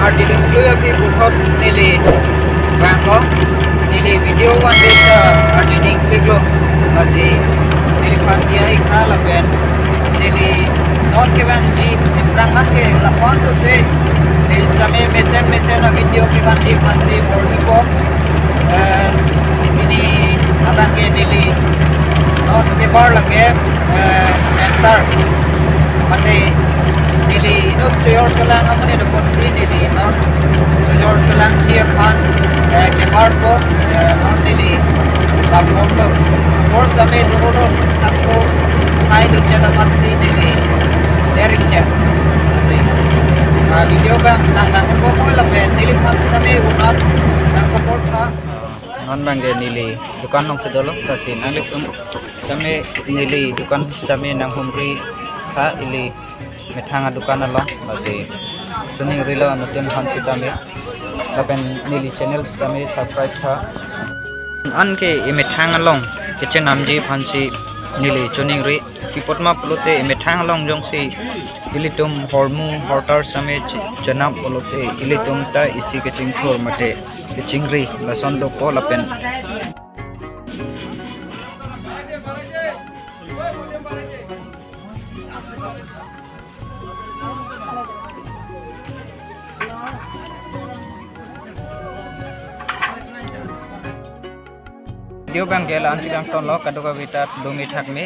artining fluya pi bukhot nili bangko nili video one this artining piglo kasi nili pasia ikhala pen nili non ke bang ji prangat ke lapon to se nili mesen na video ke bang ji pansi morning ko ini abang ke nili non ke bar lage center mate nili inut tuyor kelang amune dapat si nili non tuyor kelang cia pan ke bar ko non nili tapon lo course kami dulu satu side ucap dapat si nili derek cek si video bang nang ko mo lapen nili pan kami unan nang support ka non bangge nili dukan nong sedolo kasi nalik kami nili dukan kami nang humri ha ili methanga dukan alo kasi tuning rilo nutun hansi kami lapen nili channel kami subscribe tha an ke methanga long kitchen namji hansi nili tuning ri pipotma plote methanga long jongsi ilitum hormu hortar same janam plote ilitum ta isi kitchen khor mate chingri lason do ko lapen video bang gela ansi kang ton lo kaduka vita 2 minit hak me